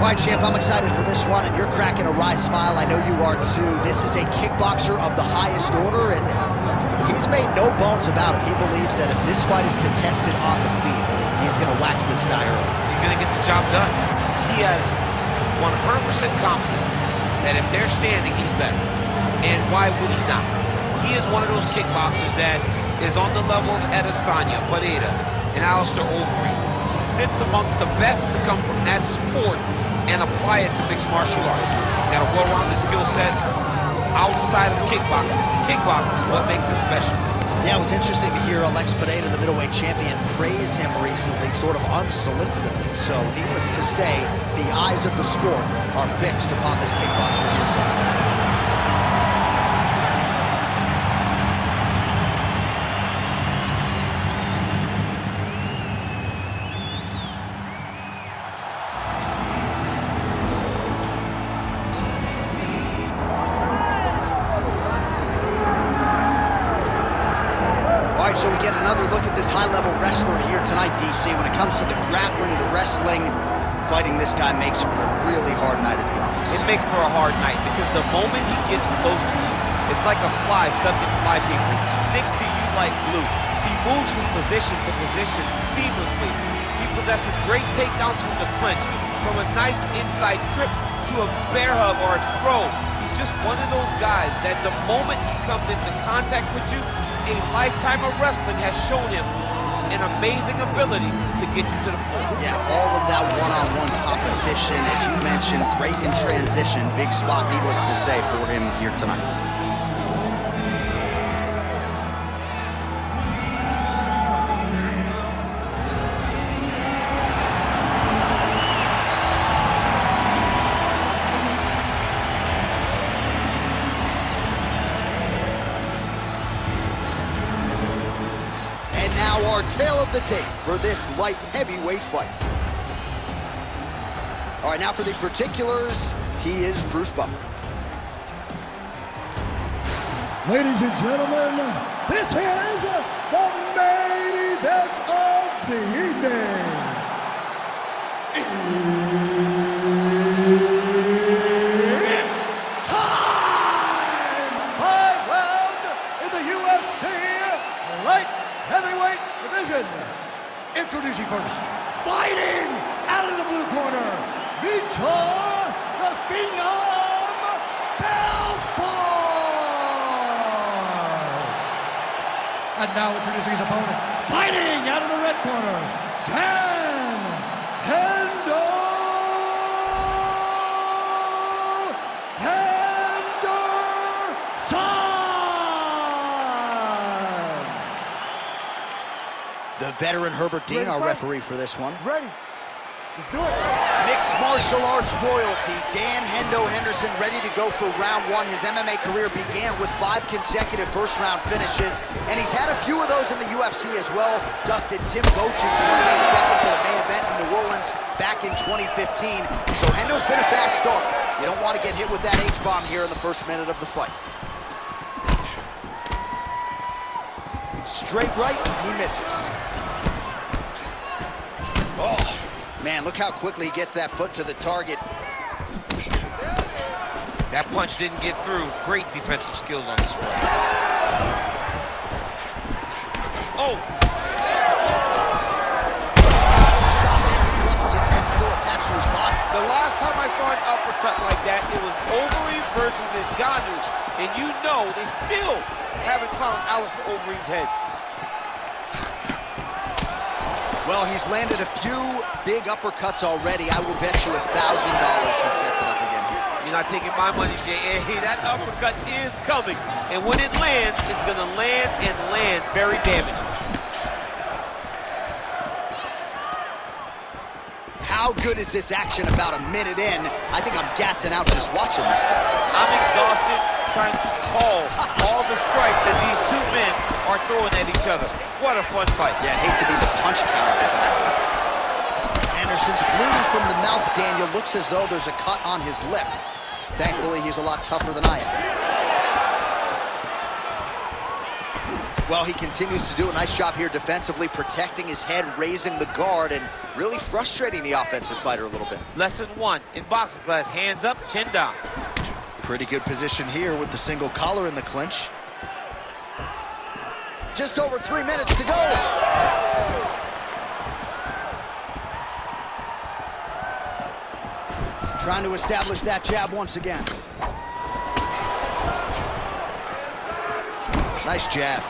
All right, champ, I'm excited for this one, and you're cracking a wry smile. I know you are too. This is a kickboxer of the highest order, and he's made no bones about it. He believes that if this fight is contested on the field, he's going to wax this guy early. He's going to get the job done. He has 100% confidence that if they're standing, he's better. And why would he not? He is one of those kickboxers that is on the level of Adesanya, Pereira, and Alistair Overeem. He sits amongst the best to come from that sport and apply it to mixed martial arts. He's got a well-rounded skill set outside of kickboxing. Kickboxing, what makes him special? Yeah, it was interesting to hear Alex Pereira, the middleweight champion, praise him recently, sort of unsolicitedly. So, needless to say, the eyes of the sport are fixed upon this kickboxer here tonight. So we get another look at this high-level wrestler here tonight, DC. When it comes to the grappling, the wrestling, fighting this guy makes for a really hard night at the office. It makes for a hard night because the moment he gets close to you, it's like a fly stuck in flypaper. He sticks to you like glue. He moves from position to position seamlessly. He possesses great takedowns from the clinch, from a nice inside trip to a bear hug or a throw. He's just one of those guys that the moment he comes into contact with you, a lifetime of wrestling has shown him an amazing ability to get you to the floor. Yeah, all of that one-on-one competition, as you mentioned, great in transition. Big spot, needless to say, for him here tonight. Our tale of the tape for this light heavyweight fight. All right, now for the particulars, he is Bruce Buffer. Ladies and gentlemen, this is the main event of the evening. It's time! 5 rounds in the UFC light heavyweight division. Introducing first, fighting out of the blue corner, Vitor the Phenom Belfort. And now introducing his opponent, fighting out of the red corner, Henderson. The veteran Herbert Dean, our referee for this one. Ready. Let's do it. Mixed martial arts royalty, Dan Henderson, ready to go for round one. His MMA career began with 5 consecutive first-round finishes, and he's had a few of those in the UFC as well. Dusted Tim Boach in 28 seconds of the main event in New Orleans back in 2015. So Hendo's been a fast start. You don't want to get hit with that H-bomb here in the first minute of the fight. Straight right, he misses. Oh, man, look how quickly he gets that foot to the target. That punch didn't get through. Great defensive skills on this one. Oh! His head still attached to his body. The last time I saw an uppercut like that, it was Overeem versus Ngannou. And you know they still haven't found Alistair Overeem's head. Well, he's landed a few big uppercuts already. I will bet you $1,000 he sets it up again here. You're not taking my money, J.A. That uppercut is coming. And when it lands, it's going to land and land very damaging. How good is this action about a minute in? I think I'm gassing out just watching this thing. I'm exhausted trying to call all the strikes that these two men are throwing at each other. What a fun fight. Yeah, I hate to be the punch counter tonight. Henderson's bleeding from the mouth, Daniel. Looks as though there's a cut on his lip. Thankfully, he's a lot tougher than I am. Well, he continues to do a nice job here defensively, protecting his head, raising the guard, and really frustrating the offensive fighter a little bit. Lesson 1 in boxing class, hands up, chin down. Pretty good position here with the single collar in the clinch. Just over 3 minutes to go. Trying to establish that jab once again. Nice jab.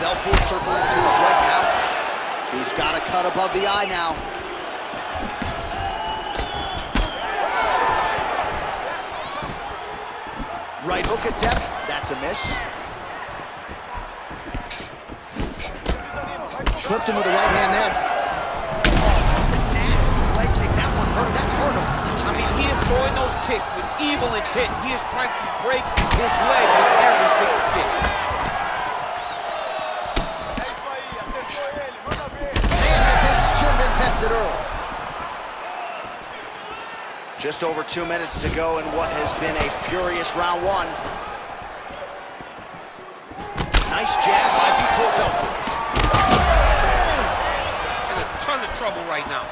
Belfort circling to his right now. He's got a cut above the eye now. Right hook attempt. That's a miss. Clipped him with the right hand there. Oh, just a nasty leg kick. That one hurt. That's hard to watch. I mean, he is throwing those kicks with evil intent. He is trying to break his leg with every single kick. Man has his chin been tested early. Just over 2 minutes to go in what has been a furious round 1. Nice jab by Vitor Belfort. In a ton of trouble right now.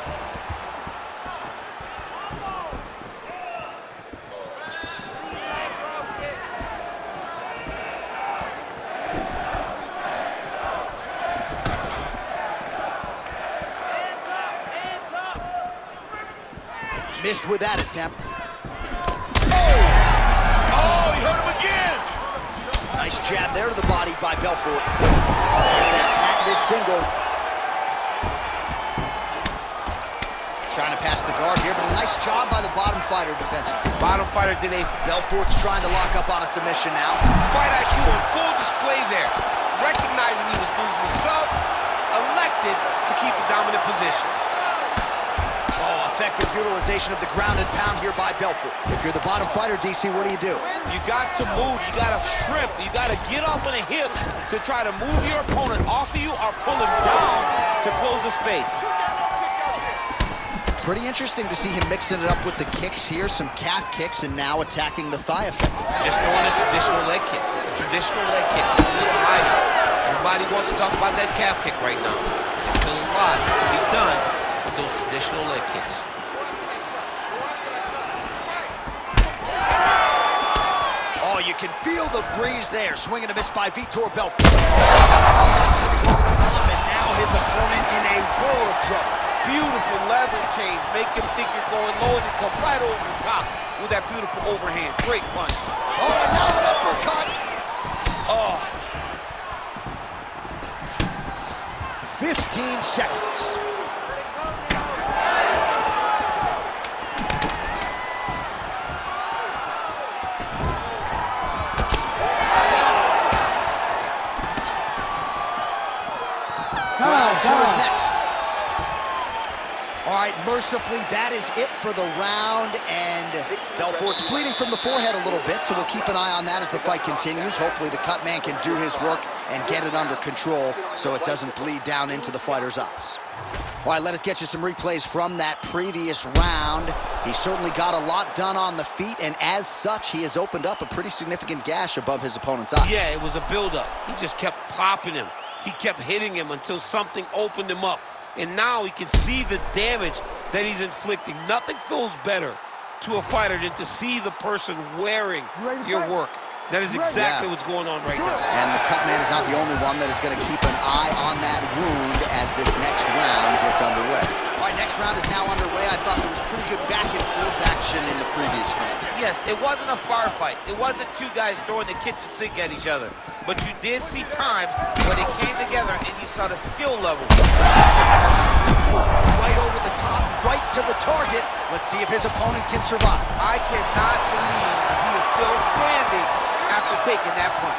Missed with that attempt. Oh, he hurt him again! Nice jab there to the body by Belfort. There's that patented single. Trying to pass the guard here, but a nice job by the bottom fighter defensively. Bottom fighter did a Belfort's trying to lock up on a submission now. fight IQ on full display there. Recognizing he was losing the sub, elected to keep the dominant position. Oh, effective utilization of the ground and pound here by Belfort. If you're the bottom fighter, DC, what do you do? You got to move, you got to shrimp, you got to get off on a hip to try to move your opponent off of you or pull him down to close the space. Pretty interesting to see him mixing it up with the kicks here, some calf kicks, and now attacking the thigh effect. Just throwing a traditional leg kick. A traditional leg kick, just a little higher. Everybody wants to talk about that calf kick right now. There's still a lot to be done with those traditional leg kicks. Oh, you can feel the breeze there. Swing and a miss by Vitor Belfort. Oh, that's just over the top, and now his opponent in a world of trouble. Beautiful leather change. Make him think you're going low and you come right over the top with that beautiful overhand. Great punch. Oh, and now an uppercut. Oh. 15 seconds. Round 2 is next. All right, mercifully, that is it for the round, and Belfort's bleeding from the forehead a little bit, so we'll keep an eye on that as the fight continues. Hopefully the cut man can do his work and get it under control so it doesn't bleed down into the fighter's eyes. All right, let us get you some replays from that previous round. He certainly got a lot done on the feet, and as such, he has opened up a pretty significant gash above his opponent's eye. Yeah, it was a buildup. He just kept popping him. He kept hitting him until something opened him up. And now he can see the damage that he's inflicting. Nothing feels better to a fighter than to see the person wearing your work. That is exactly what's going on right now. And the cut man is not the only one that is going to keep an eye on that wound as this next round gets underway. All right, next round is now underway. I thought there was pretty good back and forth action in the previous round. Yes, it wasn't a firefight. It wasn't two guys throwing the kitchen sink at each other. But you did see times when they came together and you saw the skill level. Right over the top, right to the target. Let's see if his opponent can survive. I cannot believe he is still standing after taking that punch.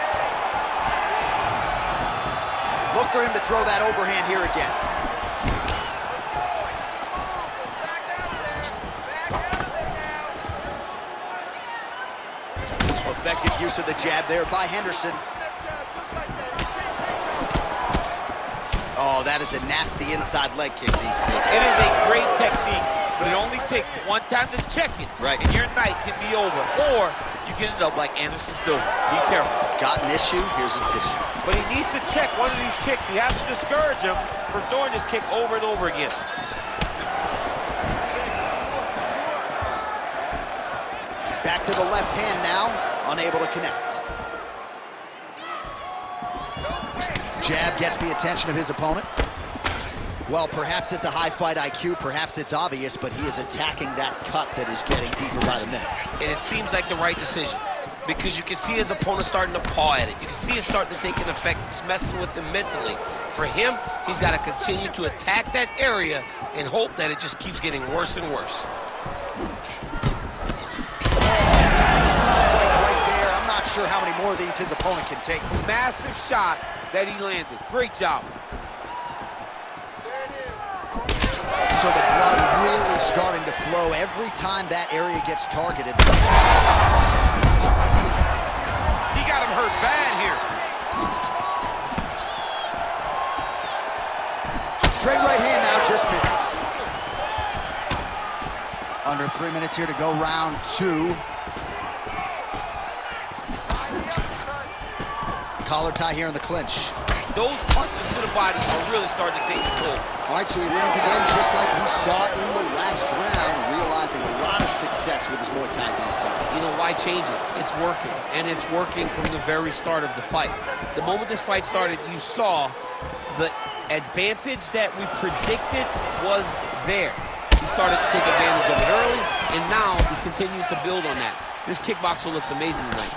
Look for him to throw that overhand here again. Effective use of the jab there by Henderson. Oh, that is a nasty inside leg kick, DC. It is a great technique, but it only takes one time to check it, right, and your night can be over. Or you can end up like Anderson Silva. Be careful. Got an issue, here's a tissue. But he needs to check one of these kicks. He has to discourage him from throwing this kick over and over again. Back to the left hand now, unable to connect. Jab gets the attention of his opponent. Well, perhaps it's a high fight IQ, perhaps it's obvious, but he is attacking that cut that is getting deeper by the minute. And it seems like the right decision, because you can see his opponent starting to paw at it. You can see it starting to take an effect. It's messing with him mentally. For him, he's got to continue to attack that area and hope that it just keeps getting worse and worse. Strike right there. I'm not sure how many more of these his opponent can take. Massive shot that he landed. Great job. So the blood really starting to flow every time that area gets targeted. He got him hurt bad here. Straight right hand now, just misses. Under 3 minutes here to go, round 2. Collar tie here in the clinch. Those punches to the body are really starting to take the toll. All right, so he lands again just like we saw in the last round, realizing a lot of success with his Muay Thai game team. You know, why change it? It's working, and it's working from the very start of the fight. The moment this fight started, you saw the advantage that we predicted was there. He started to take advantage of it early, and now he's continuing to build on that. This kickboxer looks amazing tonight.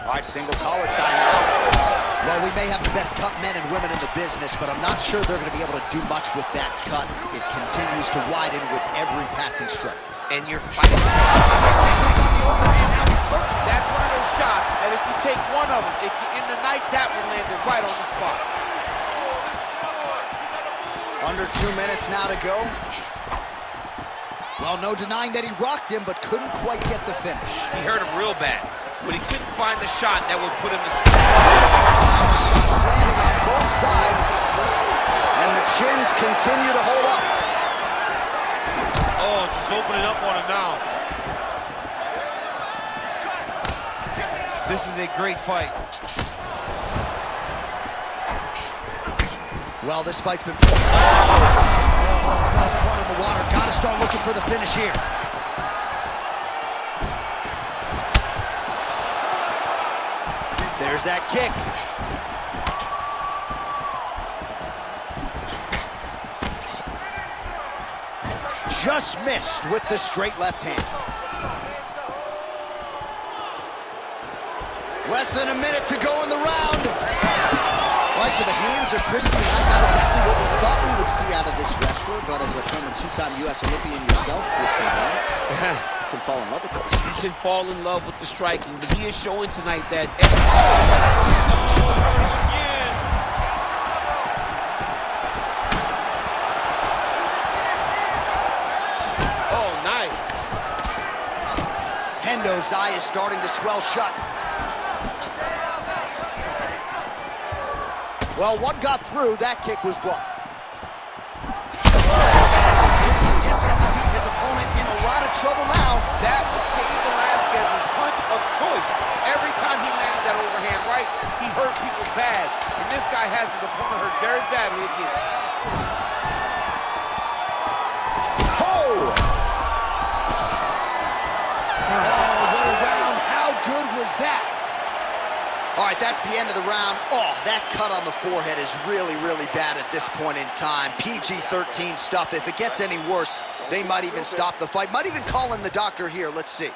All right, single collar tie now. Well, we may have the best cut men and women in the business, but I'm not sure they're going to be able to do much with that cut. It continues to widen with every passing strike. And you're fighting. That's one of those shots, and if you take one of them, in the night, that one landed right on the spot. Under 2 minutes now to go. Well, no denying that he rocked him, but couldn't quite get the finish. He hurt him real bad, but he couldn't find the shot that would put him to sleep. Landing on both sides, and the chins continue to hold up. Oh, just opening up on him now. This is a great fight. Well, this fight's been... Oh, smells blood in the water. Gotta start looking for the finish here. There's that kick. Just missed with the straight left hand. Less than a minute to go in the round. All right, so the hands are crispy tonight. Not exactly what we thought we would see out of this wrestler, but as a former two-time U.S. Olympian yourself with some hands, you can fall in love with those. He can fall in love with the striking, but he is showing tonight that... Oh, nice. Hendo's eye is starting to swell shut. Well, one got through. That kick was blocked. Gets him to beat his opponent in a lot of trouble now. That was Cain Velasquez's punch of choice. Every time he landed that overhand right, he hurt people bad. And this guy has his opponent hurt very badly again. Oh! Oh, what a round. How good was that? All right, that's the end of the round. Oh, that cut on the forehead is really, really bad at this point in time. PG-13 stuff. If it gets any worse, they might even stop the fight. Might even call in the doctor here. Let's see.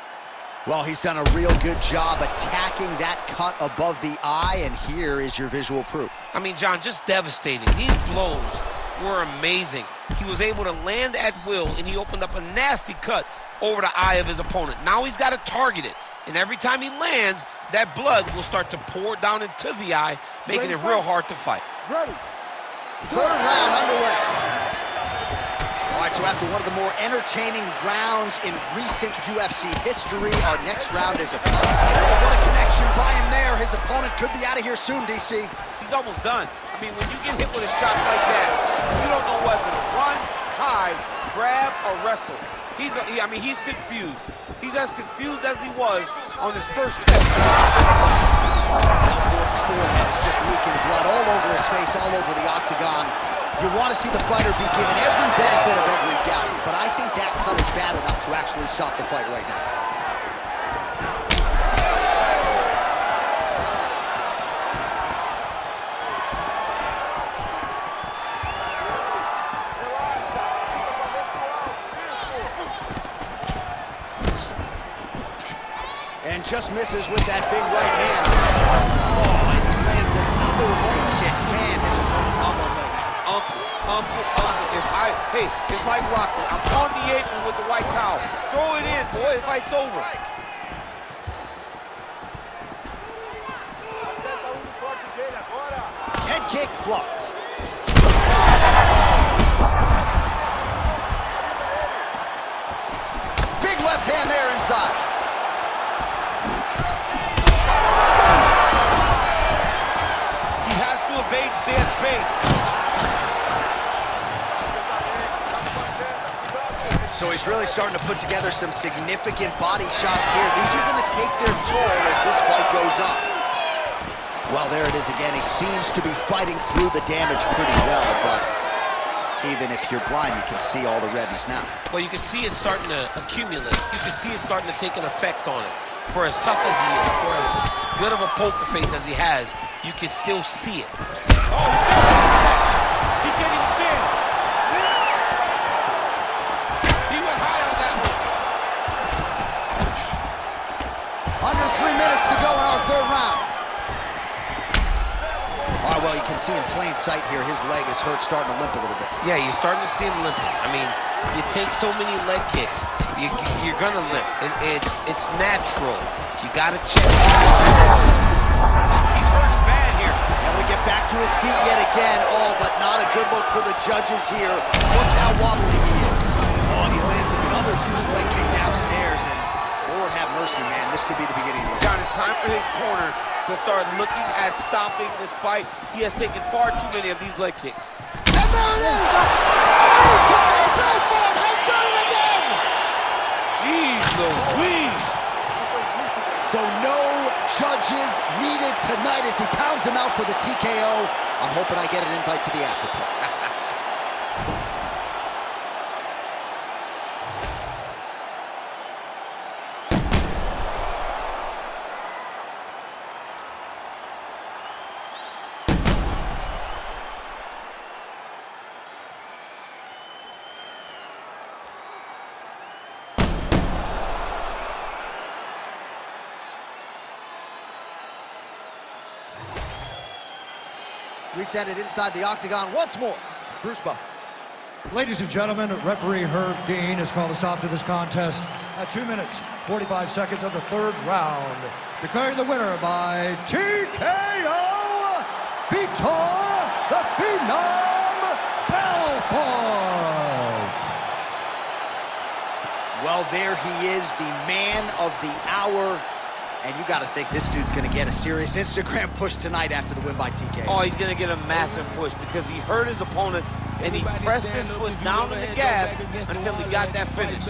Well, he's done a real good job attacking that cut above the eye, and here is your visual proof. I mean, John, just devastating. These blows were amazing. He was able to land at will, and he opened up a nasty cut over the eye of his opponent. Now he's got to target it, and every time he lands, that blood will start to pour down into the eye, making it real hard to fight. Third round underway. All right, so after one of the more entertaining rounds in recent UFC history, our next round is a... Oh, what a connection by him there. His opponent could be out of here soon, DC. He's almost done. I mean, when you get hit with a shot like that, you don't know whether to run, hide, grab or wrestle. He's confused. He's as confused as he was on his first test. Belfort's forehead is just leaking blood all over his face, all over the octagon. You want to see the fighter be given every benefit of every doubt, but I think that cut is bad enough to actually stop the fight right now. And just misses with that big right hand. Oh, and he lands another leg kick. Man, his opponent's on one leg now. Uncle, it's like Rocky. I'm on the apron with the white towel. Throw it in, boy, the fight's over. Head kick blocked. Big left hand there inside. He has to evade, stay at space. So he's really starting to put together some significant body shots here. These are going to take their toll as this fight goes on. Well, there it is again. He seems to be fighting through the damage pretty well, but even if you're blind, you can see all the redness now. Well, you can see it starting to accumulate. You can see it starting to take an effect on it. For as tough as he is, for as good of a poker face as he has, you can still see it. Oh, he can't even stand. He went high on that one. Under 3 minutes to go in our third round. All right, well, you can see in plain sight here, his leg is hurt, starting to limp a little bit. Yeah, you're starting to see him limping. I mean, you take so many leg kicks, you're gonna limp. It's natural. You gotta check. He's hurt bad here. And we get back to his feet yet again. Oh, but not a good look for the judges here. Look how wobbly he is. Oh, and he lands another huge leg kick downstairs. And Lord have mercy, man. This could be the beginning of the John, it's time for his corner to start looking at stopping this fight. He has taken far too many of these leg kicks. And there it is! Vitor Belfort has done it again! Jeez Louise! So no judges needed tonight as he pounds him out for the TKO. I'm hoping I get an invite to the after party. Reset it inside the octagon once more. Bruce Buff. Ladies and gentlemen, referee Herb Dean has called a stop to this contest at 2 minutes, 45 seconds of the third round. Declaring the winner by TKO, Vitor the Phenom Belfort. Well, there he is, the man of the hour. And you got to think this dude's going to get a serious Instagram push tonight after the win by TKO. Oh, he's going to get a massive push because he hurt his opponent and he pressed his foot down on the gas until he got that finish.